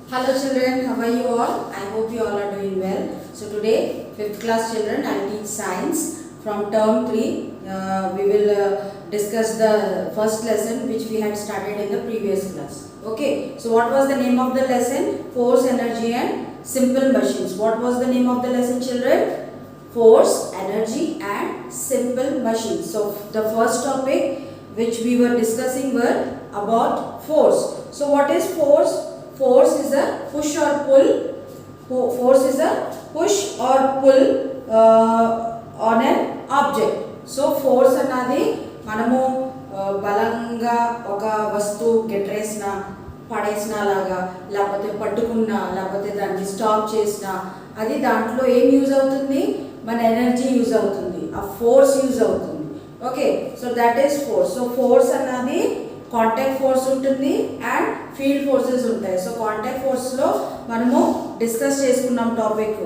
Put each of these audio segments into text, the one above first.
Hello children, how are you all? I hope you all are doing well. So today, 5th class children, I will teach science from term 3. We will discuss the first lesson which we had started in the previous class. Okay, so what was the name of the lesson? Force, energy and simple machines. What was the name of the lesson children? Force, energy and simple machines. So the first topic which we were discussing were about force. So what is force? Force is a push or pull. Force is a push or pull on an object. So force అన్నది మనము బలంగా ఒక వస్తువు గెట్రేసిన పడేసిన లాగా లేకపోతే పట్టుకున్నా లేకపోతే దాన్ని స్టాప్ చేసినా అది దాంట్లో ఏం యూజ్ అవుతుంది, మన ఎనర్జీ యూజ్ అవుతుంది, ఆ ఫోర్స్ యూజ్ అవుతుంది. Okay, so that is force. So force అన్నది కాంటాక్ట్ ఫోర్స్ ఉంటుంది అండ్ ఫీల్డ్ ఫోర్సెస్ ఉంటాయి. సో కాంటాక్ట్ ఫోర్స్లో మనము డిస్కస్ చేసుకున్నాం టాపిక్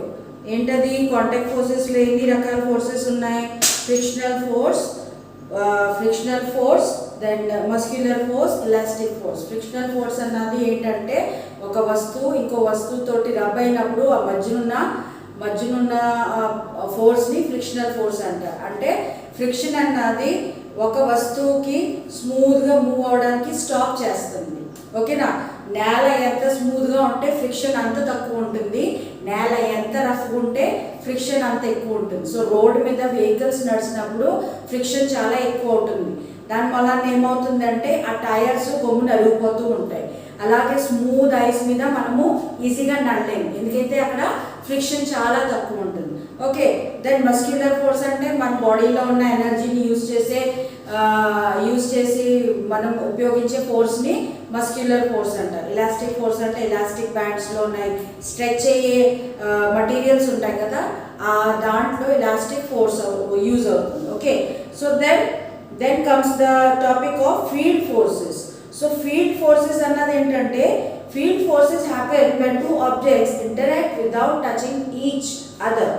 ఏంటది. కాంటాక్ట్ ఫోర్సెస్లో ఎన్ని రకాల ఫోర్సెస్ ఉన్నాయి? Frictional force then muscular force, elastic force. Frictional force అన్నది ఏంటంటే ఒక వస్తువు ఇంకో వస్తువుతోటి రబ్ అయినప్పుడు ఆ మధ్యనున్న ఫోర్స్ని ఫ్రిక్షనల్ ఫోర్స్ అంటారు. అంటే ఫ్రిక్షన్ అన్నది ఒక వస్తువుకి స్మూత్గా మూవ్ అవడానికి స్టాప్ చేస్తుంది. ఓకేనా, నేల ఎంత స్మూత్గా ఉంటే ఫ్రిక్షన్ అంత తక్కువ ఉంటుంది, నేల ఎంత రఫ్గా ఉంటే ఫ్రిక్షన్ అంత ఎక్కువ ఉంటుంది. సో రోడ్డు మీద వెహికల్స్ నడిచినప్పుడు ఫ్రిక్షన్ చాలా ఎక్కువ ఉంటుంది. దానివల్ల ఏమవుతుందంటే ఆ టైర్స్ గమ్మున అరిగిపోతూ ఉంటాయి. అలాగే స్మూత్ ఐస్ మీద మనము ఈజీగా నడలేము, ఎందుకైతే అక్కడ ఫ్రిక్షన్ చాలా తక్కువ ఉంటుంది. ఓకే, దెన్ మస్క్యులర్ ఫోర్స్ అంటే మన బాడీలో ఉన్న ఎనర్జీని యూజ్ చేసి మనం ఉపయోగించే ఫోర్స్ని మస్క్యులర్ ఫోర్స్ అంటారు. ఎలాస్టిక్ ఫోర్స్ అంటే ఎలాస్టిక్ బ్యాండ్స్లో ఉన్నాయి, స్ట్రెచ్ అయ్యే మటీరియల్స్ ఉంటాయి కదా, దాంట్లో ఎలాస్టిక్ ఫోర్స్ యూజ్ అవుతుంది. Okay, so then comes the topic of field forces. So field forces అన్నది ఏంటంటే field forces happen when two objects interact without touching each other.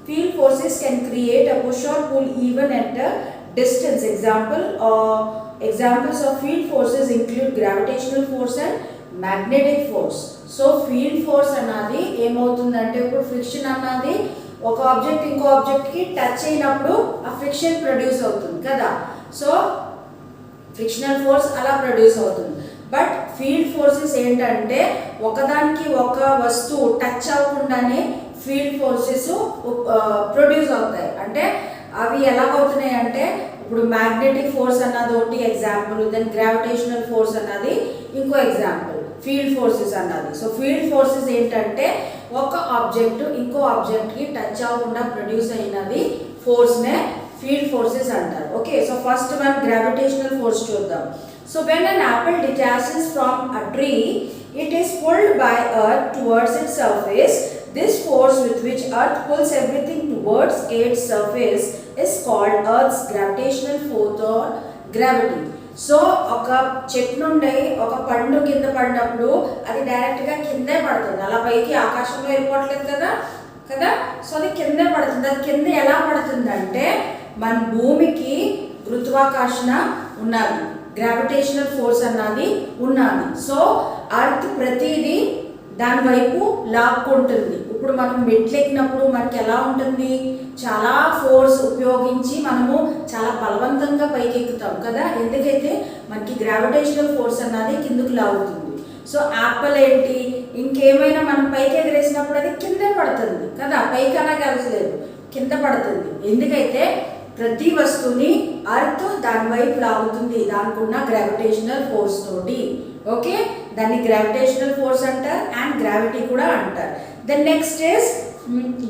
Field forces can create a push or pull even at a distance. Examples of field forces include gravitational force and magnetic force. So field force అన్నది ఏమవుతుందంటే ఇప్పుడు friction అన్నది ఒక object ఇంకో ఆబ్జెక్ట్కి touch అయినప్పుడు ఆ friction produce అవుతుంది కదా. సో ఫ్రిక్షనల్ ఫోర్స్ అలా ప్రొడ్యూస్ అవుతుంది. బట్ ఫీల్డ్ ఫోర్సెస్ ఏంటంటే ఒకదానికి ఒక వస్తువు టచ్ అవ్వకుండానే ఫీల్డ్ ఫోర్సెస్ ప్రొడ్యూస్ అవుతాయి. అంటే అవి ఎలాగవుతున్నాయి అంటే ఇప్పుడు మ్యాగ్నెటిక్ ఫోర్స్ అన్నది ఒకటి ఎగ్జాంపుల్, దెన్ గ్రావిటేషనల్ ఫోర్స్ అన్నది ఇంకో ఎగ్జాంపుల్, ఫీల్డ్ ఫోర్సెస్ అన్నది. సో ఫీల్డ్ ఫోర్సెస్ ఏంటంటే ఒక ఆబ్జెక్ట్ ఇంకో ఆబ్జెక్ట్కి టచ్ అవ్వకుండా ప్రొడ్యూస్ అయినది ఫోర్స్నే ఫీల్డ్ ఫోర్సెస్ అంటారు. Okay, so first one gravitational force చూద్దాం. So when an apple detaches from a tree, it is pulled by earth towards its surface. This force with which earth pulls everything towards its surface is called earth's gravitational force or gravity. So ఒక చెట్టు నుండి ఒక పండు కింద పడినప్పుడు అది డైరెక్ట్గా కిందే పడుతుంది, అలా పైకి ఆకాశంలో వెళ్ళిపోవట్లేదు కదా. సో అది కిందే పడుతుంది. అది కింద ఎలా పడుతుంది అంటే మన భూమికి గురుత్వాకర్షణ ఉన్నది, గ్రావిటేషనల్ ఫోర్స్ అన్నది ఉన్నది. సో అర్త్ ప్రతిదీ దాని వైపు లాక్కుంటుంది. ఇప్పుడు మనం మెట్లెక్కినప్పుడు మనకి ఎలా ఉంటుంది, చాలా ఫోర్స్ ఉపయోగించి మనము చాలా బలవంతంగా పైకి ఎక్కుతాం కదా, ఎందుకైతే మనకి గ్రావిటేషనల్ ఫోర్స్ అన్నది కిందకు లాగుతుంది. సో యాపిల్ ఏంటి, ఇంకేమైనా మనం పైకి ఎగరేసినప్పుడు అది కింద పడుతుంది కదా, పైకి అలా కలసలేదు, కింద పడుతుంది. ఎందుకైతే ప్రతి వస్తువుని అర్త్ దాని వైపు లాగుతుంది, దానికి ఉన్న గ్రావిటేషనల్ ఫోర్స్ తోటి. ఓకే, దాన్ని గ్రావిటేషనల్ ఫోర్స్ అంటారు అండ్ గ్రావిటీ కూడా అంటారు. The next is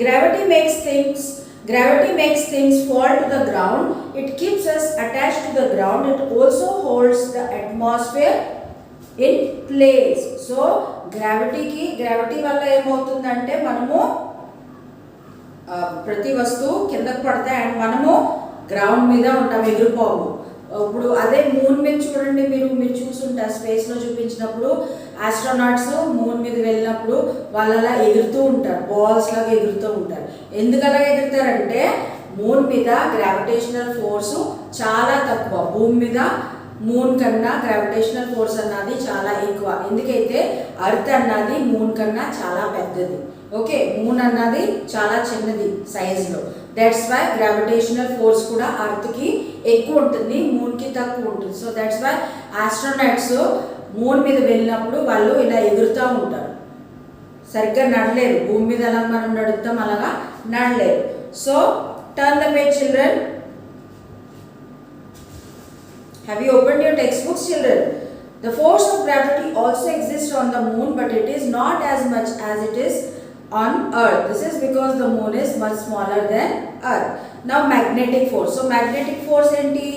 gravity makes things fall to the ground. It keeps us attached to the ground. It also holds the atmosphere in place. So gravity వల్ల ఏమవుతుందంటే మనము ప్రతి వస్తువు కిందకు పడతాయి అండ్ మనము గ్రౌండ్ మీద ఉంటాం, ఎగిరిపోము. ఇప్పుడు అదే మూన్ మీద చూడండి, మీరు చూసుంటారు స్పేస్లో చూపించినప్పుడు ఆస్ట్రోనాట్స్ మూన్ మీద వెళ్ళినప్పుడు వాళ్ళు అలా ఎగురుతూ ఉంటారు, బాల్స్ లాగా ఎగురుతూ ఉంటారు. ఎందుకు అలా ఎగురుతారంటే మూన్ మీద గ్రావిటేషనల్ ఫోర్సు చాలా తక్కువ, భూమి మీద మూన్ కన్నా గ్రావిటేషనల్ ఫోర్స్ అన్నది చాలా ఎక్కువ. ఎందుకైతే అర్త్ అన్నది మూన్ కన్నా చాలా పెద్దది. ఓకే, మూన్ అన్నది చాలా చిన్నది సైజులో. దట్స్ వై గ్రావిటేషనల్ ఫోర్స్ కూడా అర్త్కి ఎక్కువ ఉంటుంది, మూన్కి తక్కువ ఉంటుంది. So that's why astronauts moon మీద వెళ్ళినప్పుడు వాళ్ళు ఇలా ఎగురుతూ ఉంటారు, సరిగ్గా నడలేరు. భూమి మీద ఎలా మనం నడుస్తాం అలాగా నడలేరు. So turn the page children. Have you opened your textbooks, children? The force of gravity also exists on the moon, but it is not as much as it is on earth. This is because the moon is much smaller than earth. Now magnetic force. So magnetic force enti,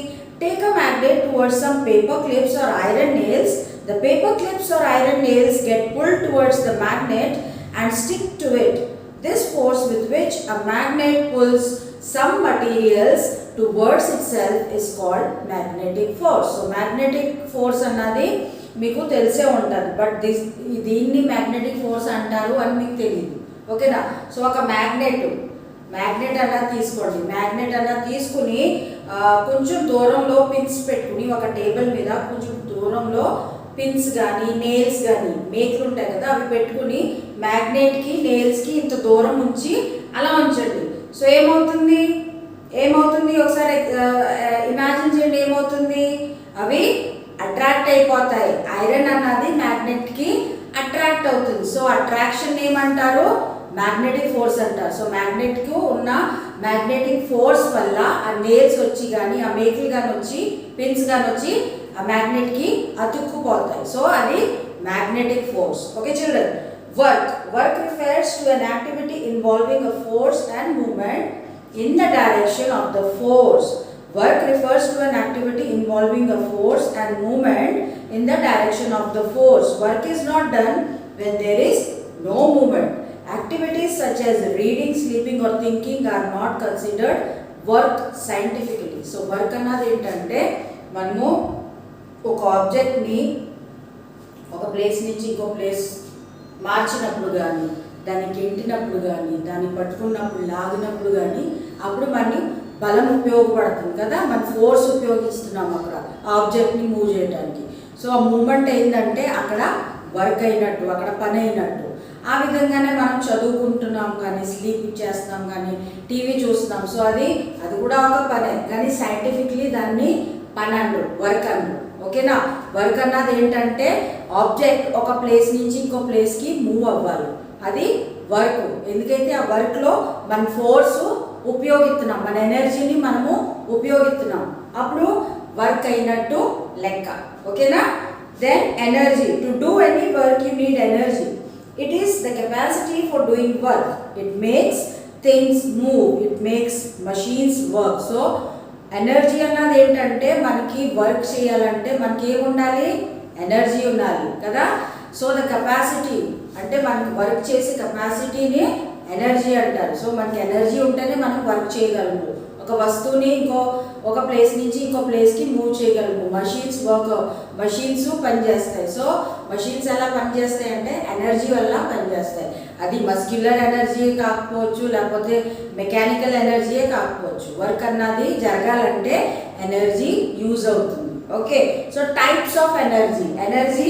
take a magnet towards some paper clips or iron nails. The paper clips or iron nails get pulled towards the magnet and stick to it. This force with which a magnet pulls some materials towards itself is called magnetic force. So magnetic force అన్నది మీకు తెలిసే ఉంటుంది, but దీన్ని magnetic force అంటారు అని మీకు తెలియదు. ఓకేనా? సో ఒక మ్యాగ్నెట్ అన్నది తీసుకోండి. మ్యాగ్నెట్ అన్నది తీసుకుని కొంచెం దూరంలో పిన్స్ పెట్టుకుని, ఒక టేబుల్ మీద కొంచెం దూరంలో పిన్స్ కానీ నెయిల్స్ కానీ మేకులు ఉంటాయి కదా, అవి పెట్టుకుని మ్యాగ్నెట్కి నెయిల్స్కి ఇంత దూరం ఉంచి అలా ఉంచండి. సో ఏమవుతుంది ఒకసారి ఇమాజిన్ చేయండి. ఏమవుతుంది? అవి అట్రాక్ట్ అయిపోతాయి. ఐరన్ అన్నది మ్యాగ్నెట్కి అట్రాక్ట్ అవుతుంది. సో అట్రాక్షన్ ఏమంటారు? మ్యాగ్నెటిక్ ఫోర్స్ అంటారు. సో మ్యాగ్నెట్కు ఉన్న మ్యాగ్నెటిక్ ఫోర్స్ వల్ల ఆ నేల్స్ వచ్చి కానీ, ఆ మేకులు కానీ వచ్చి, పిన్స్ కానీ వచ్చి ఆ మ్యాగ్నెట్కి అతుక్కుపోతాయి. సో అది magnetic force. Okay children. Work refers to an activity involving a force and movement in the direction of the force. Work refers to an activity involving a force and movement in the direction of the force. Work is not done when there is no movement. Activities such as reading, sleeping or thinking are not considered work scientifically. So work అన్నది ఏంటంటే, మనము ఒక ఆబ్జెక్ట్ని ఒక place నుంచి ఇంకో place మార్చినప్పుడు కానీ, దాన్ని గెంటినప్పుడు కానీ, దాన్ని పట్టుకున్నప్పుడు లాగినప్పుడు కానీ, అప్పుడు మనకి బలం ఉపయోగపడుతుంది కదా, మన ఫోర్స్ ఉపయోగిస్తున్నాం అక్కడ ఆబ్జెక్ట్ని మూవ్ చేయడానికి. సో ఆ మూమెంట్ ఏంటంటే అక్కడ వర్క్ అయినట్టు, అక్కడ పని అయినట్టు. ఆ విధంగానే మనం చదువుకుంటున్నాం కానీ, స్లీప్ చేస్తున్నాం కానీ, టీవీ చూస్తున్నాం. సో అది కూడా ఒక పనే, కానీ సైంటిఫిక్లీ దాన్ని పని అంటారు, వర్క్ అంటారు. ఓకేనా? వర్క్ అన్నది ఏంటంటే ఆబ్జెక్ట్ ఒక ప్లేస్ నుంచి ఇంకో ప్లేస్కి మూవ్ అవ్వాలి, అది వర్క్. ఎందుకైతే ఆ వర్క్లో మన ఫోర్స్ ఉపయోగిస్తున్నాం, మన ఎనర్జీని మనము ఉపయోగిస్తున్నాం, అప్పుడు వర్క్ అయినట్టు లెక్క. ఓకేనా? Then energy. To do any work you need energy. It is the capacity for doing work. It makes things move, it makes machines work. So energy అన్నది ఏంటంటే, మనకి వర్క్ చేయాలంటే మనకి ఏమి ఉండాలి? ఎనర్జీ ఉండాలి కదా. సో ద కెపాసిటీ అంటే మనకి వర్క్ చేసే కెపాసిటీని ఎనర్జీ అంటారు. సో మనకి ఎనర్జీ ఉంటేనే మనం వర్క్ చేయగలము, ఒక వస్తువుని ఒక ప్లేస్ నుంచి ఇంకో ప్లేస్కి మూవ్ చేయగలము. మషీన్స్ పనిచేస్తాయి. సో మషీన్స్ ఎలా పనిచేస్తాయి అంటే ఎనర్జీ వల్ల పనిచేస్తాయి. అది మస్క్యులర్ ఎనర్జీ కాకపోవచ్చు, లేకపోతే మెకానికల్ ఎనర్జీయే కాకపోవచ్చు. వర్క్ అన్నది జరగాలంటే ఎనర్జీ యూజ్ అవుతుంది. Okay, so types of energy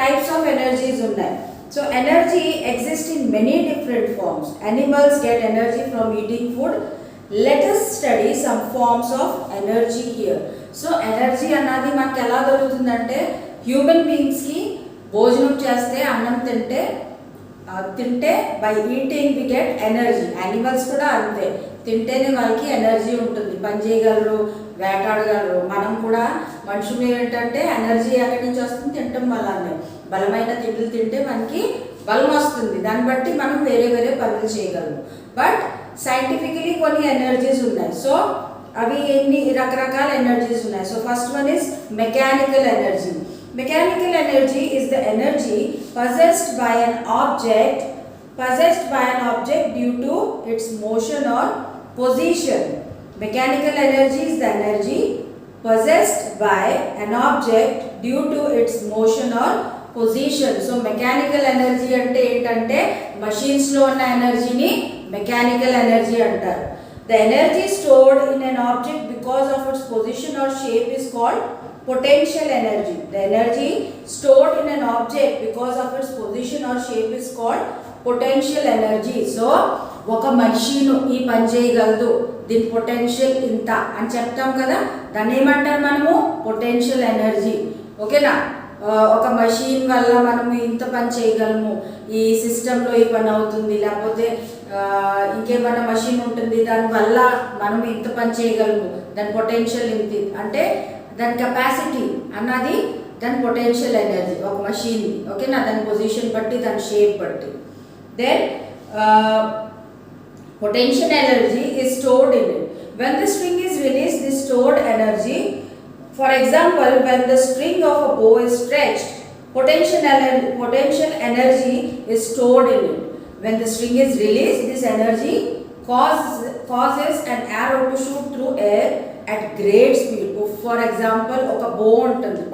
types of energies ఉన్నాయి. So energy exist in many different forms. Animals get energy from eating food. Let us study some forms of energy here. So energy అన్నది మనకి ఎలా దొరుకుతుందంటే, human బీయింగ్స్కి భోజనం చేస్తే, అన్నం తింటే by eating we get energy. Animals కూడా అంతే, తింటేనే వాళ్ళకి ఎనర్జీ ఉంటుంది, పని చేయగలరు, వేటాడగలరు. మనం కూడా మనుషులు ఏంటంటే ఎనర్జీ ఎక్కడి నుంచి వస్తుంది? తినటం వల్లనే. బలమైన తిండిలు తింటే మనకి బలం వస్తుంది, దాన్ని బట్టి మనం వేరే పనులు చేయగలము. బట్ సైంటిఫికలీ కొన్ని ఎనర్జీస్ ఉన్నాయి. సో అవి ఎన్ని రకరకాల ఎనర్జీస్ ఉన్నాయి. So first one is mechanical energy. Mechanical energy is the energy possessed by an object due to its motion or position. Mechanical energy is the energy possessed by an object due to its motion or position. So mechanical energy ante entante machines lo unna energy ni mechanical energy antaru. The energy stored in an object because of its position or shape is called potential energy. The energy stored in an object because of its position or shape is called potential energy. So ఒక మషీను ఈ పని చేయగలదు, దీని potential ఇంత అని చెప్తాం కదా, దాన్ని ఏమంటారు మనము పొటెన్షియల్ ఎనర్జీ. ఓకేనా, ఒక మషీన్ వల్ల మనము ఇంత పని చేయగలము, ఈ సిస్టంలో ఈ పని అవుతుంది, లేకపోతే ఇంకేమన్నా మషిన్ ఉంటుంది దానివల్ల మనం ఇంత పని చేయగలము, దాని పొటెన్షియల్ ఇంత అంటే దాని కెపాసిటీ అన్నది దాని పొటెన్షియల్ ఎనర్జీ ఒక మషిన్. ఓకేనా, దాని పొజిషన్ బట్టి దాని షేప్ బట్టి. Then potential energy is stored in it. When the string is released, the stored energy, for example, when the string of a bow is stretched, potential energy is stored in it. When the string is released, this energy causes an arrow to shoot through air at great speed. For example, ఒక bow ఉంటుంది,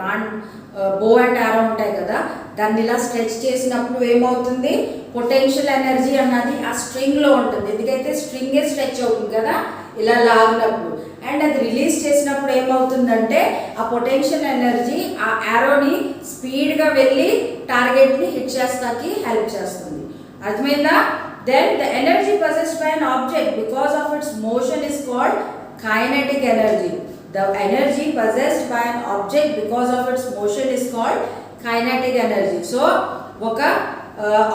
బో and ఆరో ఉంటాయి కదా, దాన్ని ఇలా stretch చేసినప్పుడు ఏమవుతుంది, పొటెన్షియల్ ఎనర్జీ అన్నది ఆ స్ట్రింగ్లో ఉంటుంది. ఎందుకైతే స్ట్రింగే స్ట్రెచ్ అవుతుంది కదా ఇలా లాగినప్పుడు, అండ్ అది రిలీజ్ చేసినప్పుడు ఏమవుతుందంటే ఆ పొటెన్షియల్ ఎనర్జీ ఆ ఆరోని స్పీడ్గా వెళ్ళి టార్గెట్ని హిట్ చేస్తాకి హెల్ప్ చేస్తుంది. అర్థమైందా? Then the energy possessed by an object because of its motion is called kinetic energy. The energy possessed by an object because of its motion is called kinetic energy. So ఒక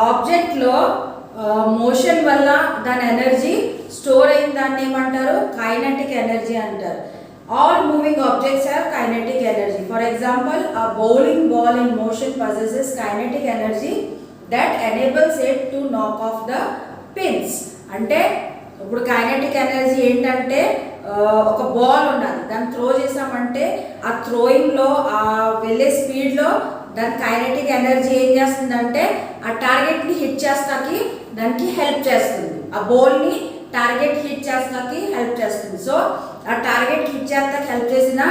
ఆబ్జెక్ట్లో motion వల్ల దాని energy store అయిన దాన్ని ఏమంటారు, kinetic energy అంటారు. All moving objects have kinetic energy. For example, a bowling ball in motion possesses kinetic energy that enables it to knock off the pins. అంటే ఇప్పుడు kinetic energy ఏంటంటే ఒక బాల్ ఉన్నది, దాన్ని త్రో చేసామంటే ఆ థ్రోయింగ్లో ఆ వెళ్ళే స్పీడ్లో దాని కైనెటిక్ ఎనర్జీ ఏం చేస్తుందంటే ఆ టార్గెట్ని హిట్ చేస్తాకి దానికి హెల్ప్ చేస్తుంది, ఆ బాల్ని టార్గెట్ హిట్ చేస్తాకి హెల్ప్ చేస్తుంది. సో ఆ టార్గెట్ హిట్ చేస్తాకి హెల్ప్ చేసిన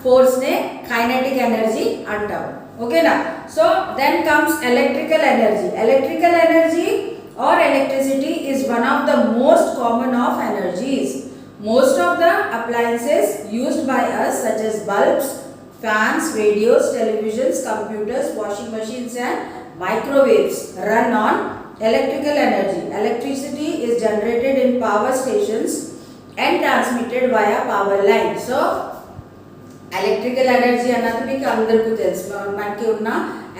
ఫోర్స్నే కైనెటిక్ ఎనర్జీ అంటారు. ఓకేనా? So then comes electrical energy. Electrical energy or electricity is one of the most common of energies. Most of the appliances used by us, such as bulbs, fans, radios, televisions, computers, washing machines and microwaves, run on electrical energy. Electricity is generated in power stations and transmitted via power lines. So electrical energy అన్నది మీకు అందరికీ తెలుసు, మనకి ఉన్న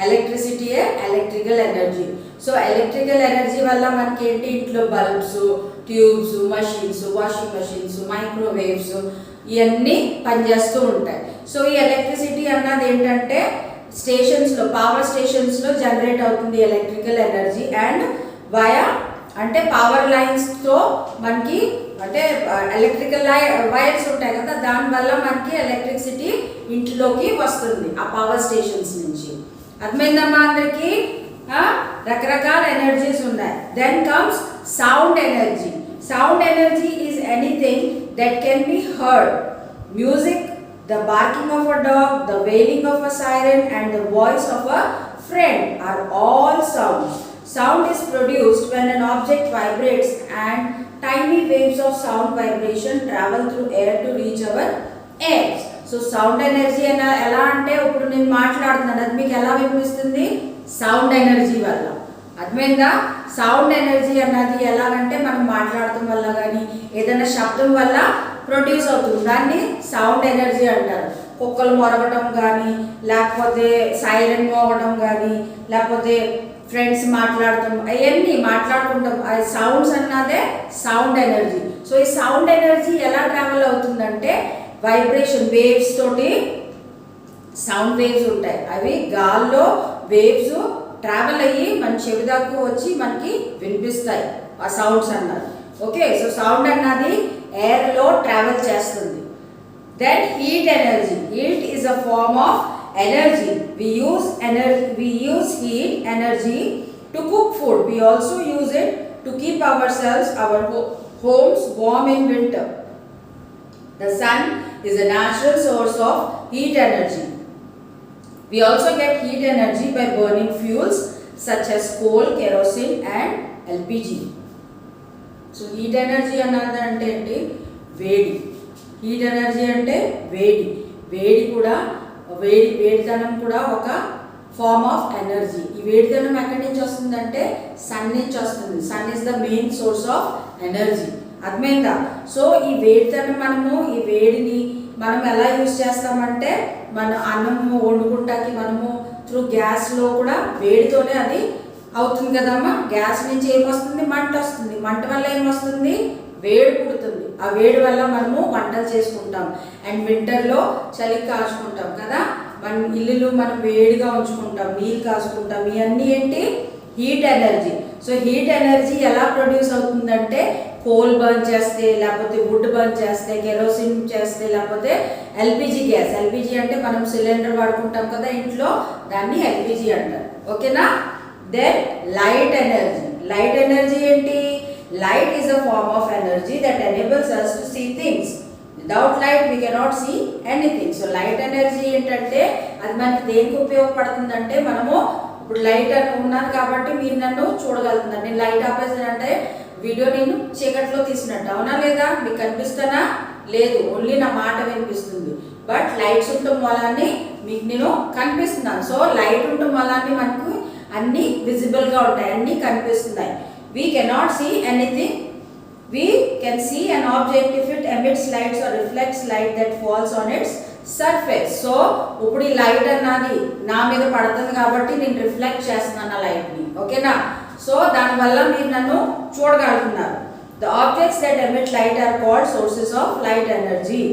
ఎలక్ట్రిసిటీయే electrical energy. So electrical energy వల్ల మనకి ఏంటి, ఇంట్లో bulbs, tubes, machines, washing machines, microwaves ఇవన్నీ పనిచేస్తూ ఉంటాయి. సో ఈ ఎలక్ట్రిసిటీ అన్నది ఏంటంటే స్టేషన్స్లో, పవర్ స్టేషన్స్లో జనరేట్ అవుతుంది ఎలక్ట్రికల్ ఎనర్జీ. అండ్ వయా అంటే పవర్ లైన్స్తో మనకి అంటే ఎలక్ట్రికల్ వైర్స్ ఉంటాయి కదా, దానివల్ల మనకి ఎలక్ట్రిసిటీ ఇంట్లోకి వస్తుంది ఆ పవర్ స్టేషన్స్ నుంచి. అర్థమైందమ్మా అందరికీ? రకరకాల ఎనర్జీస్ ఉన్నాయి. Then comes sound energy. Sound energy is anything that can be heard. Music, the barking of a dog, the wailing of a siren and the voice of a friend are all sounds. Sound is produced when an object vibrates and tiny waves of sound vibration travel through air to reach our ears. So sound energy ఎలా అంటే ఇప్పుడు నేను మాట్లాడుతున్నాను, అది మీకు ఎలా వినిపిస్తుంది, sound energy వల్ల. అర్థమైందా? సౌండ్ ఎనర్జీ అన్నది ఎలాగంటే మనం మాట్లాడటం వల్ల కానీ ఏదైనా శబ్దం వల్ల ప్రొడ్యూస్ అవుతుంది, దాన్ని సౌండ్ ఎనర్జీ అంటారు. కుక్కలు మొరగటం కానీ, లేకపోతే సైరన్ మోగడం కానీ, లేకపోతే ఫ్రెండ్స్ మాట్లాడతాం, అవన్నీ మాట్లాడుకుంటాం, అది సౌండ్స్ అన్నదే సౌండ్ ఎనర్జీ. సో ఈ సౌండ్ ఎనర్జీ ఎలా ట్రావెల్ అవుతుందంటే వైబ్రేషన్ వేవ్స్ తోటి. సౌండ్ వేవ్స్ ఉంటాయి, అవి గాల్లో వేవ్స్ ట్రావెల్ అయ్యి మన చెవి దాకా వచ్చి మనకి వినిపిస్తాయి ఆ సౌండ్స్ అన్నది. ఓకే, సో సౌండ్ అన్నది ఎయిర్లో ట్రావెల్ చేస్తుంది. Then heat energy. Heat is a form of energy. We use heat energy to cook food. We also use it to keep ourselves, our homes warm in winter. The sun is a natural source of heat energy. We also get heat energy by burning fuels such as coal, kerosene and LPG. So heat energy అన్నది అంటే ఏంటి, వేడి. Heat energy అంటే వేడి. వేడి కూడా వేడిదనం కూడా ఒక ఫార్మ్ ఆఫ్ ఎనర్జీ. ఈ వేడిదనం ఎక్కడి నుంచి వస్తుందంటే సన్ నుంచి వస్తుంది. Sun is the main source of energy. అర్థమైందా? సో ఈ వేడిదనం ఈ వేడిని మనం ఎలా యూజ్ చేస్తామంటే మన అన్నము వండుకుంటాకి మనము త్రూ గ్యాస్లో కూడా వేడితోనే అది అవుతుంది కదమ్మా. గ్యాస్ నుంచి ఏమొస్తుంది? మంట వస్తుంది. మంట వల్ల ఏమొస్తుంది? వేడి పుడుతుంది. ఆ వేడి వల్ల మనము వంటలు చేసుకుంటాం. అండ్ వింటర్లో చలికి కాచుకుంటాం కదా. మన ఇల్లులు మనం వేడిగా ఉంచుకుంటాం, నీళ్ళు కాచుకుంటాం. ఇవన్నీ ఏంటి? Heat energy. So heat energy ఎలా ప్రొడ్యూస్ అవుతుందంటే కోల్ బర్న్ చేస్తే, లేకపోతే వుడ్ బర్న్ చేస్తే, కెరోసిన్ చేస్తే, లేకపోతే ఎల్పిజి గ్యాస్. ఎల్పిజి అంటే మనం సిలిండర్ వాడుకుంటాం కదా ఇంట్లో, దాన్ని ఎల్పిజి అంటారు. ఓకేనా? Then light energy. Light energy ఏంటి? Light is a form of energy that enables us to see things. Without light we cannot see anything. So light energy ఏంటంటే అది మనకి దేనికి ఉపయోగపడుతుందంటే మనము ఇప్పుడు లైట్ ఉన్నాను కాబట్టి మీరు నన్ను చూడగలుగుతున్నారు. నేను లైట్ ఆపేసానంటే వీడియో నేను చీకట్లో తీసినట్టు అవునా లేదా? మీకు కనిపిస్తానా? లేదు, ఓన్లీ నా మాట వినిపిస్తుంది. బట్ లైట్స్ ఉండటం వల్లనే మీకు నేను కనిపిస్తున్నాను. సో లైట్ ఉండటం వల్లనే మనకు అన్నీ విజిబుల్గా ఉంటాయి, అన్నీ కనిపిస్తున్నాయి. We cannot see anything. We can see an object if it emits light or reflects light that falls on its surface. So ఇప్పుడు ఈ లైట్ అన్నది నా మీద పడుతుంది కాబట్టి నేను రిఫ్లెక్ట్ చేస్తున్నాను ఆ లైట్ని. ఓకేనా? సో దానివల్ల మీరు నన్ను చూడగలుగుతున్నారు. The objects that emit light are called sources of light energy.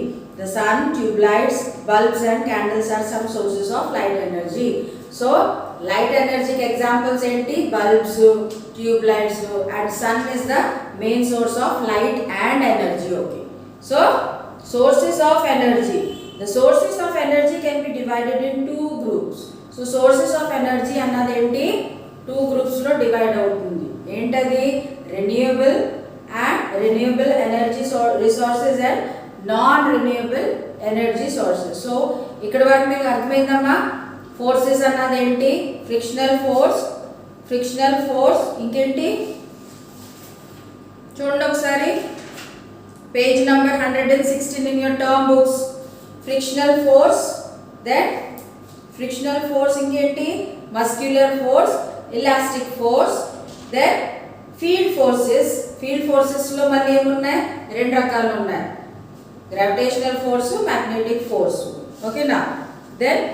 The sun, tube lights, bulbs and candles are some sources of light energy. So light energy కి ఎగ్జాంపుల్స్ ఏంటి? Bulbs, tube lights and sun is the main source of light and energy. Okay, so sources of energy. The sources of energy can be divided in 2 groups. So sources of energy అన్నది ఏంటి? 2 గ్రూప్స్లో divide అవుతుంది. ఏంటది? Renewable energy resources and non renewable energy sources. So ఇక్కడ వరకు మీకు అర్థమైందమ్మా? Forces అన్నది ఏంటి? ఫ్రిక్షనల్ ఫోర్స్ ఇంకేంటి? చూడండి ఒకసారి page number 116 in your term books. Frictional force ఇంకేంటి? Muscular force, elastic force. Then field ఫోర్సెస్లో మళ్ళీ ఏమున్నాయి? 2 రకాలు ఉన్నాయి, గ్రావిటేషనల్ ఫోర్స్, మ్యాగ్నెటిక్ ఫోర్స్. ఓకేనా? దెన్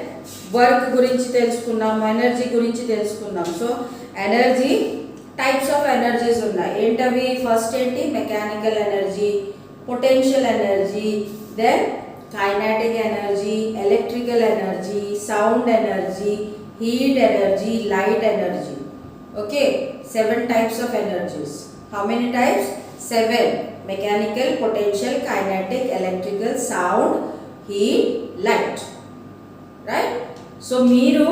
వర్క్ గురించి తెలుసుకున్నాం, ఎనర్జీ గురించి తెలుసుకున్నాం. So energy types of energies ఉన్నాయి. ఏంటవి? ఫస్ట్ ఏంటి? Mechanical energy, potential energy, then kinetic energy, electrical energy, sound energy, heat energy, light energy. Okay, 7 types of energies. How many types? 7. Mechanical, potential, kinetic, electrical, sound, heat, light. Right? So మీరు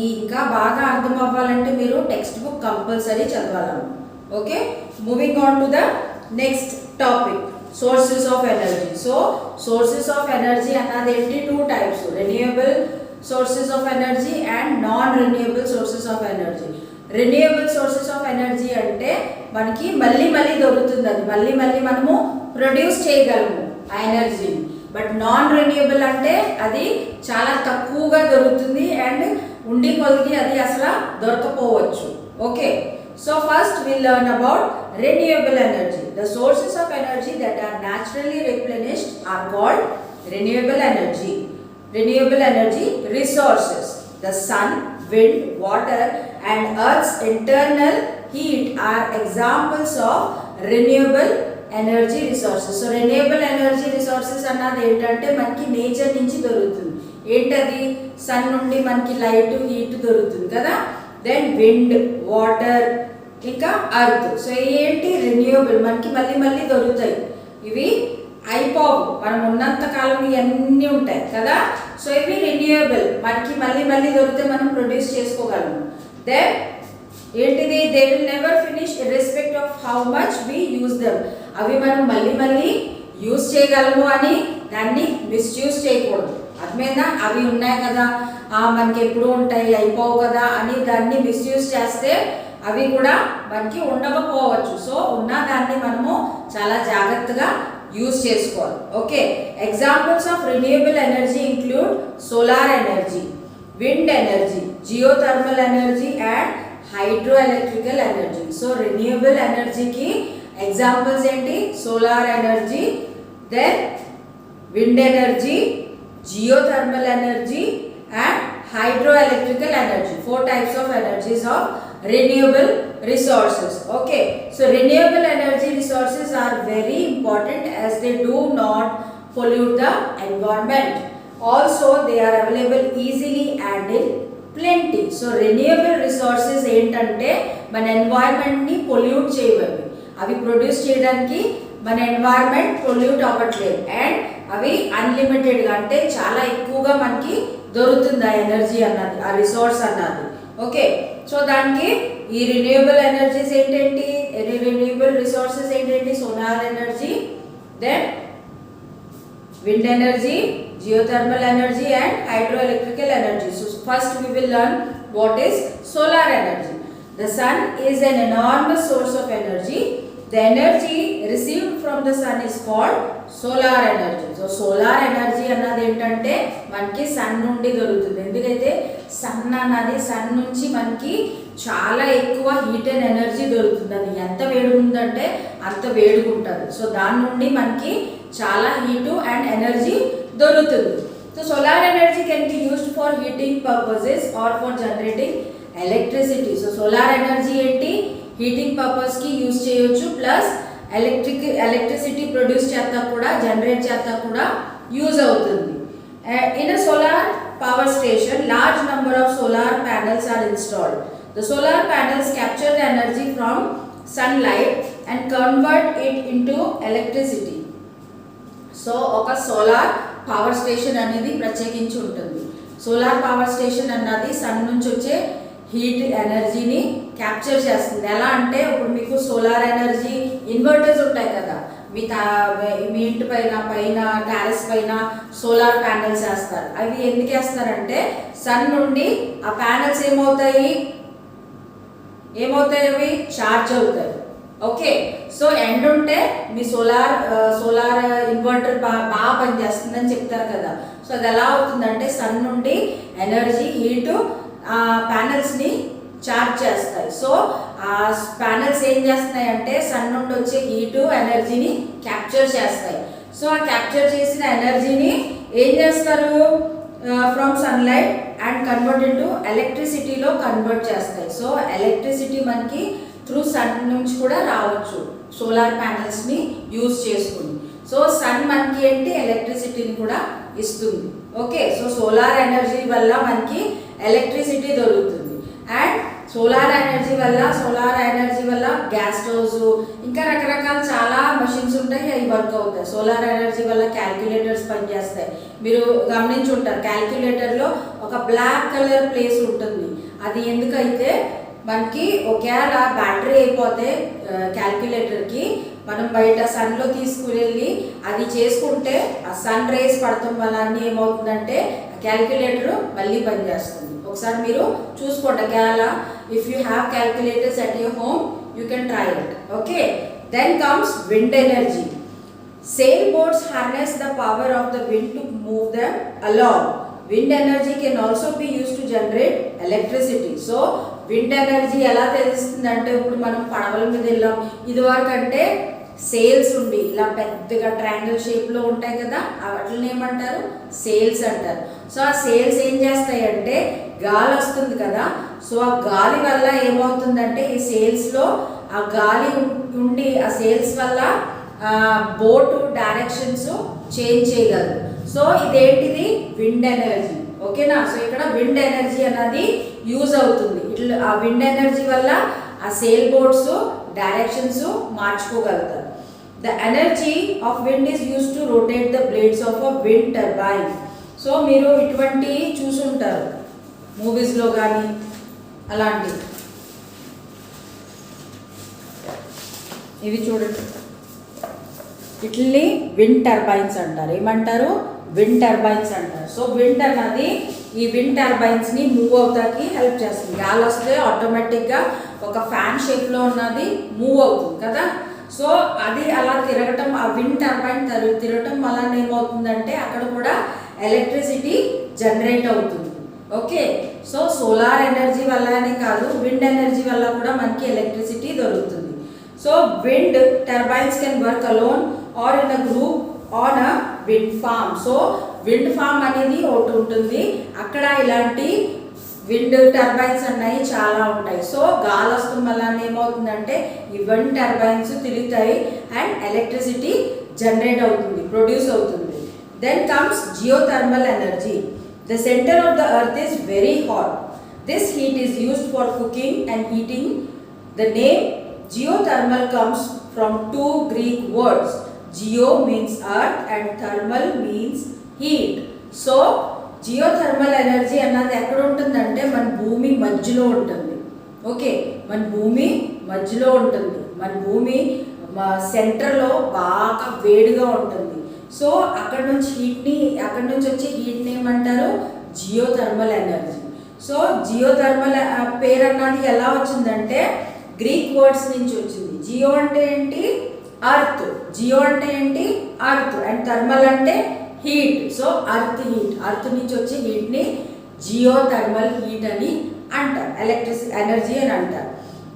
ఇంకా బాగా అర్థం అవ్వాలంటే మీరు text book compulsory చదవాలి. Okay, moving on to the next topic, sources of energy. So sources of energy అన్నది ఏంటి? 2 types, renewable sources of energy and non renewable sources of energy. Renewable sources of energy అంటే మనకి మళ్ళీ దొరుకుతుంది, అది మళ్ళీ మనము ప్రొడ్యూస్ చేయగలము ఆ ఎనర్జీని. బట్ నాన్ రెన్యూవబుల్ అంటే అది చాలా తక్కువగా దొరుకుతుంది అండ్ ఉండి కొలిగి అది అసలు దొరకపోవచ్చు. Okay, so first we learn about renewable energy. The sources of energy that are naturally replenished are called renewable energy. Renewable energy resources. The sun, wind, water and earth's internal heat are examples of renewable energy resources. So renewable energy resources అన్నది ఏంటంటే మనకి nature నుంచి దొరుకుతుంది. ఏంటది? Sun నుండి మనకి light, heat దొరుకుతుంది కదా. దెన్ విండ్, వాటర్, ఇంకా అర్త్. సో ఏంటి? రెన్యూవబుల్, మనకి మళ్ళీ దొరుకుతాయి. ఇవి అయిపోవు, మనం ఉన్నంత కాలం ఇవన్నీ ఉంటాయి కదా. సో ఇవి రెన్యూవబుల్, మనకి మళ్ళీ దొరికితే మనం ప్రొడ్యూస్ చేసుకోగలము. దెన్ ఏంటిది? They will never finish irrespective of how much we use them. అవి మనం మళ్ళీ యూజ్ చేయగలము అని దాన్ని మిస్యూజ్ చేయకూడదు. అర్థమైందా? అవి ఉన్నాయి కదా, మనకి ఎప్పుడు ఉంటాయి, అయిపోవు కదా అని దాన్ని మిస్యూజ్ చేస్తే అవి కూడా మనకి ఉండకపోవచ్చు. సో ఉన్న దాన్ని మనము చాలా జాగ్రత్తగా యూజ్ చేసుకోవాలి. Okay, examples of renewable energy include solar energy, wind energy, geothermal energy and hydro electrical energy. So renewable ఎనర్జీకి ఎగ్జాంపుల్స్ ఏంటి? Solar energy, then wind energy, geothermal energy and hydroelectrical energy. 4 types of energies of renewable resources. Okay, so renewable energy resources are very important as they do not pollute the environment. Also they are available easily and in plenty. So renewable resources ఏంటంటే మన environment ని pollute చేయవవి, అవి produce చేయడానికి మన environment pollute అవ్వట్లేదు and అవి అన్లిమిటెడ్గా అంటే చాలా ఎక్కువగా మనకి దొరుకుతుంది ఆ ఎనర్జీ అన్నది, ఆ రిసోర్స్ అన్నది. ఓకే, సో దానికి ఈ రిన్యూవబుల్ ఎనర్జీస్ ఏంటంటే రిన్యూవబుల్ రిసోర్సెస్ ఏంటంటే solar energy, then wind energy, geothermal energy and hydroelectrical energy. So first we will learn what is solar energy. The sun is an enormous source of energy. The energy received from the sun is called solar energy. So solar energy అన్నది ఏంటంటే మనకి sun నుండి దొరుకుతుంది. ఎందుకైతే sun అన్నది sun నుంచి మనకి చాలా ఎక్కువ హీట్ అండ్ ఎనర్జీ దొరుకుతుంది. అది ఎంత వేడిగా ఉందంటే అంత వేడిగా ఉంటుంది. సో దాని నుండి మనకి చాలా హీటు అండ్ ఎనర్జీ దొరుకుతుంది. So solar energy can be used for heating purposes or for generating electricity. So solar energy ఏంటి? హీటింగ్ పర్పస్కి యూజ్ చేయొచ్చు, ప్లస్ ఎలక్ట్రిసిటీ ప్రొడ్యూస్ చేస్తా కూడా జనరేట్ చేస్తా కూడా యూజ్ అవుతుంది. In a solar power station large number of solar panels are installed. The solar panels capture the energy from sunlight and convert it into electricity. So ఒక solar power station అనేది ప్రత్యేకించి ఉంటుంది. Solar power station అన్నది sun నుంచి వచ్చే heat ఎనర్జీని capture చేస్తుంది. ఎలా అంటే ఇప్పుడు మీకు సోలార్ ఎనర్జీ ఇన్వర్టర్స్ ఉంటాయి కదా, మీ ఇంటి పైన టెర్రస్ పైన సోలార్ ప్యానెల్స్ వేస్తారు. అవి ఎందుకు వేస్తారంటే సన్ నుండి ఆ ప్యానెల్స్ ఏమవుతాయి అవి ఛార్జ్ అవుతాయి. ఓకే, సో ఎండ్ ఉంటే మీ సోలార్ ఇన్వర్టర్ బాగా పనిచేస్తుందని చెప్తారు కదా. సో అది ఎలా అవుతుందంటే సన్ నుండి ఎనర్జీ హీటు ఆ ప్యానెల్స్ని ఛార్జ్ చేస్తాయి. సో ఆ ప్యానెల్స్ ఏం చేస్తున్నాయి అంటే సన్ నుండి వచ్చే హీటు ఎనర్జీని క్యాప్చర్ చేస్తాయి. సో ఆ క్యాప్చర్ చేసిన ఎనర్జీని ఏం చేస్తారు? From sunlight and convert into ఎలక్ట్రిసిటీలో కన్వర్ట్ చేస్తాయి. సో ఎలక్ట్రిసిటీ మనకి త్రూ సన్ నుంచి కూడా రావచ్చు సోలార్ ప్యానెల్స్ని యూజ్ చేసుకుని. సో సన్ మనకి ఏంటి ఎలక్ట్రిసిటీని కూడా ఇస్తుంది. ఓకే, సో సోలార్ ఎనర్జీ వల్ల మనకి ఎలక్ట్రిసిటీ దొరుకుతుంది అండ్ సోలార్ ఎనర్జీ వల్ల గ్యాస్ స్టవ్స్ ఇంకా రకరకాల చాలా మెషిన్స్ ఉంటాయి, అవి వర్క్ అవుతాయి. సోలార్ ఎనర్జీ వల్ల క్యాల్కులేటర్స్ పనిచేస్తాయి. మీరు గమనించి ఉంటారు క్యాల్కులేటర్లో ఒక బ్లాక్ కలర్ ప్లేస్ ఉంటుంది. అది ఎందుకైతే మనకి ఒకవేళ బ్యాటరీ అయిపోతే క్యాల్కులేటర్కి మనం బయట సన్లో తీసుకువెళ్ళి అది చేసుకుంటే ఆ సన్ రేస్ పడటం వల్ల అన్నీ ఏమవుతుందంటే క్యాల్కులేటర్ మళ్ళీ పనిచేస్తుంది. ఒకసారి మీరు చూసుకోండి ఒకవేళ if you have calculators at your home you can try it. Okay, then comes wind energy. Sail boats harness the power of the wind to move them along. Wind energy can also be used to generate electricity. So wind energy ఎలా తెలుస్తుందంటే ఇప్పుడు మనం పడవల మీద వెళ్ళాం, ఇదివరకు అంటే sales ఉండి ఇలా పెద్దగా ట్రయాంగిల్ షేప్లో ఉంటాయి కదా, వాటిని ఏమంటారు? సేల్స్ అంటారు. సో ఆ సేల్స్ ఏం చేస్తాయంటే గాలి వస్తుంది కదా, సో ఆ గాలి వల్ల ఏమవుతుందంటే ఈ సేల్స్లో ఆ గాలి ఉండి ఆ సేల్స్ వల్ల బోటు డైరెక్షన్స్ చేంజ్ చేయగలరు. సో ఇదేంటిది? Wind energy. ఓకేనా? సో ఇక్కడ విండ్ ఎనర్జీ అన్నది యూజ్ అవుతుంది. ఇట్లా ఆ విండ్ ఎనర్జీ వల్ల ఆ సేల్ బోట్స్ డైరెక్షన్స్ మార్చుకోగలుగుతారు. The energy of wind is use to rotate the blades of a wind turbine. So మీరు ఇటువంటి చూసుంటారు మూవీస్లో కానీ అలాంటివి. ఇవి చూడండి, ఇట్లని విండ్ టర్బైన్స్ అంటారు. ఏమంటారు? విండ్ టర్బైన్స్ అంటారు. సో విండ్ అన్నది ఈ విండ్ టర్బైన్స్ని మూవ్ అవుతాకి హెల్ప్ చేస్తుంది. గాలి వస్తే ఆటోమేటిక్గా ఒక ఫ్యాన్ షేప్లో ఉన్నది మూవ్ అవుతుంది కదా. సో అది అలా తిరగటం, ఆ విండ్ టర్బైన్ తిరగటం వల్ల ఏమవుతుందంటే అక్కడ కూడా ఎలక్ట్రిసిటీ జనరేట్ అవుతుంది. ఓకే, సో సోలార్ ఎనర్జీ వల్లనే కాదు, విండ్ ఎనర్జీ వల్ల కూడా మనకి ఎలక్ట్రిసిటీ దొరుకుతుంది. So wind turbines can work alone or in a group on a wind farm. So wind farm అనేది ఒకటి ఉంటుంది, అక్కడ ఇలాంటి విండ్ టర్బైన్స్ అన్నవి చాలా ఉంటాయి. సో గాలి వస్తుంది వల్ల ఏమవుతుందంటే ఈ విండ్ టర్బైన్స్ తిరుగుతాయి అండ్ ఎలక్ట్రిసిటీ జనరేట్ అవుతుంది, ప్రొడ్యూస్ అవుతుంది. Then comes geothermal energy. The center of the earth is very hot. This heat is used for cooking and heating. The name geothermal comes from two Greek words. Geo means earth and thermal means heat. So geothermal energy అన్నది ఎక్కడ ఉంటుందంటే మన భూమి మధ్యలో ఉంటుంది. Okay, మన భూమి మధ్యలో ఉంటుంది, మన భూమి సెంటర్లో బాగా వేడిగా ఉంటుంది. సో అక్కడ నుంచి వచ్చే హీట్ని ఏమంటారు? Geothermal energy. సో జియోథర్మల్ పేరు అన్నది ఎలా వచ్చిందంటే గ్రీక్ వర్డ్స్ నుంచి వచ్చింది. జియో అంటే ఏంటి? అర్త్. జియో అంటే ఏంటి? అర్త్. అండ్ థర్మల్ అంటే heat. So earth heat, earth నుంచి వచ్చే హీట్ని జియోథర్మల్ హీట్ అని అంటారు, ఎలక్ట్రిసిటీ ఎనర్జీ అని అంటారు.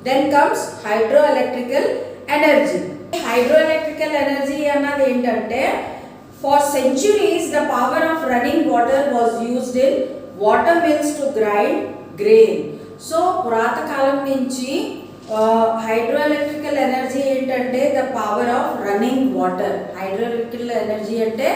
Then comes hydro electrical energy. Hydro electrical energy అన్నది ఏంటంటే for centuries the power of running water was used in water mills to grind grain. So పురాతకాలం నుంచి హైడ్రో ఎలక్ట్రికల్ ఎనర్జీ ఏంటంటే the power of running water. Hydro electrical energy అంటే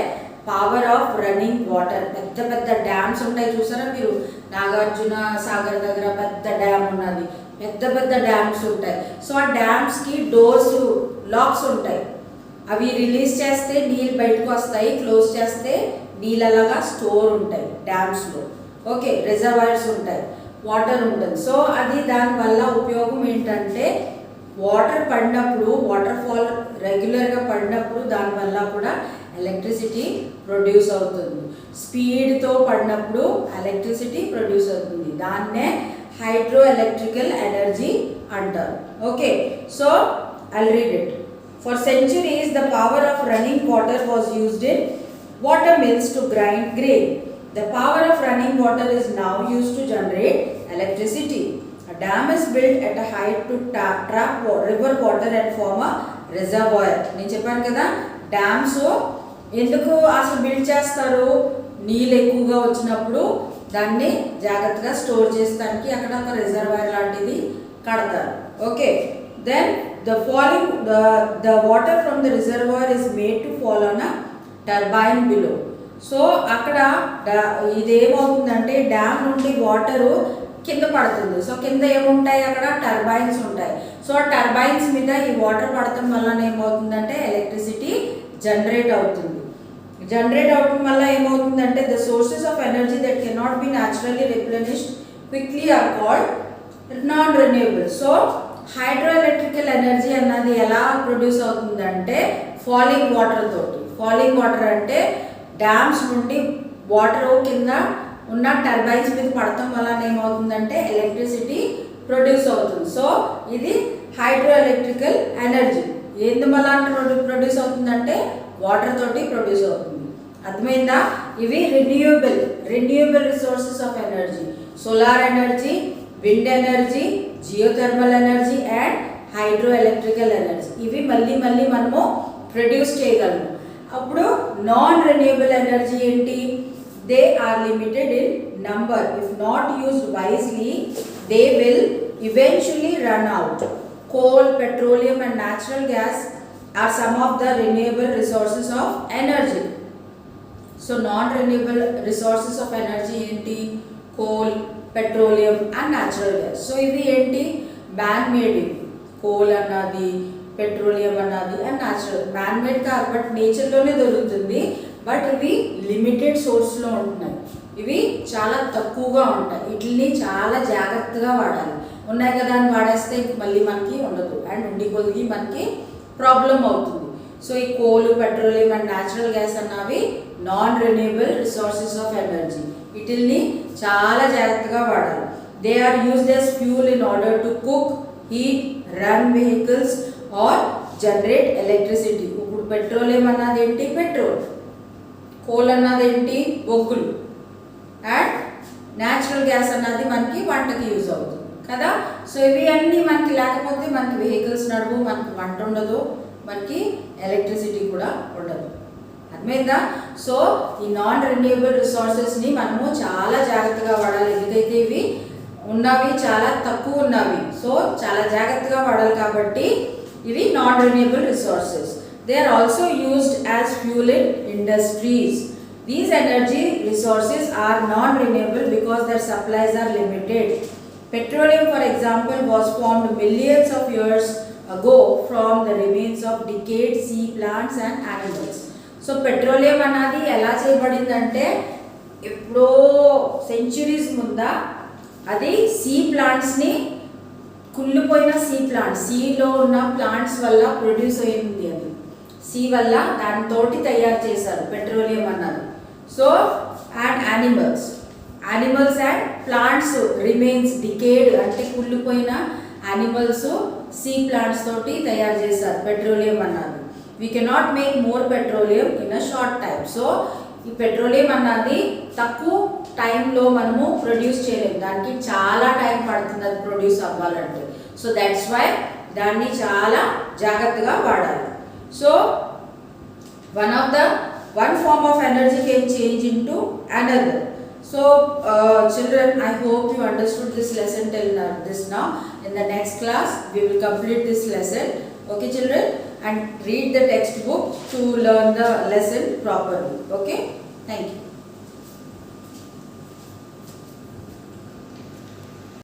power of running water. పెద్ద పెద్ద dams ఉంటాయి చూసారా మీరు, నాగార్జున సాగర్ దగ్గర పెద్ద డ్యామ్ ఉన్నది, పెద్ద పెద్ద డ్యామ్స్ ఉంటాయి. సో ఆ డ్యామ్స్కి డోర్స్ లాక్స్ ఉంటాయి, అవి రిలీజ్ చేస్తే నీళ్ళు బయటకు వస్తాయి, క్లోజ్ చేస్తే నీళ్ళు అలాగా స్టోర్ ఉంటాయి డ్యామ్స్లో. ఓకే, రిజర్వాయర్స్ ఉంటాయి, వాటర్ ఉంటుంది. సో అది దానివల్ల ఉపయోగం ఏంటంటే వాటర్ పడినప్పుడు, వాటర్ ఫాల్ రెగ్యులర్గా పడినప్పుడు దానివల్ల కూడా ఎలక్ట్రిసిటీ ప్రొడ్యూస్ అవుతుంది. స్పీడ్తో పడినప్పుడు ఎలక్ట్రిసిటీ ప్రొడ్యూస్ అవుతుంది, దాన్నే హైడ్రో ఎలక్ట్రికల్ ఎనర్జీ అంటారు. Okay, so I'll read it. For centuries, the power of running water was used in water mills to grind grain. The power of running water is now used to generate electricity. A dam is built at a height to trap river water and form a reservoir. నేను చెప్పాను కదా, dams ఎందుకు అసలు build చేస్తారు? నీళ్ళు ఎక్కువగా వచ్చినప్పుడు దాన్ని జాగ్రత్తగా స్టోర్ చేస్తానికి అక్కడ ఒక రిజర్వాయర్ లాంటిది కడతారు. Okay, then the water from the reservoir is made to fall on a turbine below. So అక్కడ ఇదేమవుతుందంటే డ్యామ్ నుండి వాటరు కింద పడుతుంది. సో కింద ఏముంటాయి? అక్కడ టర్బైన్స్ ఉంటాయి. సో టర్బైన్స్ మీద ఈ వాటర్ పడటం వల్ల ఏమవుతుందంటే ఎలక్ట్రిసిటీ జనరేట్ అవుతుంది. జనరేట్ అవడం వల్ల ఏమవుతుందంటే the sources of energy that cannot be naturally replenished quickly are called non renewable. So hydro electrical energy అన్నది ఎలా ప్రొడ్యూస్ అవుతుందంటే ఫాలింగ్ వాటర్ తోటి. ఫాలింగ్ వాటర్ అంటే డ్యామ్స్ నుండి వాటర్ కింద ఉన్న టర్బైన్స్ మీద పడటం వల్ల ఏమవుతుందంటే ఎలక్ట్రిసిటీ ప్రొడ్యూస్ అవుతుంది. సో ఇది హైడ్రో ఎలక్ట్రికల్ ఎనర్జీ. ఎందువల్ల ప్రొడ్యూస్ అవుతుందంటే వాటర్ తోటి ప్రొడ్యూస్ అవుతుంది. అర్థమైందా? ఇవి renewable resources of energy. Solar energy, wind energy, geothermal energy and hydro electrical energy. ఇవి మళ్ళీ మనము ప్రొడ్యూస్ చేయగలము. అప్పుడు నాన్ రెన్యూవబుల్ ఎనర్జీ ఏంటి? They are limited in number. If not used wisely they will eventually run out. Coal, petroleum and natural gas are some of the renewable resources of energy. So non-renewable resources of energy ఏంటి? Coal, petroleum and natural gas. So ఇవి ఏంటి? man made. Coal అన్నది, petroleum అన్నది and natural. Man made కాదు, but నేచర్లోనే దొరుకుతుంది. But ఇవి limited సోర్స్లో ఉంటున్నాయి, ఇవి చాలా తక్కువగా ఉంటాయి. వీటిని చాలా జాగ్రత్తగా వాడాలి. ఉన్నాయి కదా అని వాడేస్తే మళ్ళీ మనకి ఉండదు, అండ్ ఉండి కొద్దికి మనకి ప్రాబ్లం అవుతుంది. సో ఈ coal, petroleum and natural gas అన్నవి non renewable resources of energy. వీటిని చాలా జాగ్రత్తగా వాడాలి. They are used as fuel in order to cook, heat, run vehicles or generate electricity. ఇప్పుడు పెట్రోలియం అన్నది ఏంటి? పెట్రోల్. కోల్ అన్నది ఏంటి? బొగ్గులు. అండ్ న్యాచురల్ గ్యాస్ అన్నది మనకి వంటకి యూజ్ అవుతుంది కదా. సో ఇవి అన్నీ మనకి లేకపోతే మనకి వెహికల్స్ నడవు, మనకి వంట ఉండదు, మనకి ఎలక్ట్రిసిటీ కూడా ఉండదు. అర్థమైందా? సో ఈ నాన్ రెన్యూవబుల్ రిసోర్సెస్ని మనము చాలా జాగ్రత్తగా వాడాలి. ఎందుకైతే ఇవి ఉన్నవి చాలా తక్కువ ఉన్నవి, సో చాలా జాగ్రత్తగా వాడాలి. కాబట్టి ఇవి non renewable resources. They are also used as fuel in industries. These energy resources are non-renewable because their supplies are limited. Petroleum, for example, was formed millions of years ago from the remains of decayed sea plants and animals. So petroleum అన్నది ఎలా చేయబడిందంటే ఎప్పుడో centuries ముందా అది see ప్లాంట్స్ని, కుళ్ళిపోయిన sea plants, సీలో ఉన్న plants వల్ల produce అయింది. అది సీ వల్ల దానితోటి తయారు చేశారు పెట్రోలియం అన్నది. So and animals and plants remains decade అంటే కుళ్ళిపోయిన యానిమల్స్ సీ ప్లాంట్స్ తోటి తయారు చేశారు పెట్రోలియం అన్నది. We cannot make more petroleum in a short time. So ఈ పెట్రోలియం అన్నది తక్కువ టైంలో మనము ప్రొడ్యూస్ చేయలేము, దానికి చాలా టైం పడుతుంది అది ప్రొడ్యూస్ అవ్వాలంటే. సో దట్స్ వై దాన్ని చాలా జాగ్రత్తగా వాడాలి. So one form of energy can change into another. So children, I hope you understood this lesson till this now. In the next class we will complete this lesson. Okay children, and read the textbook to learn the lesson properly. Okay, thank you.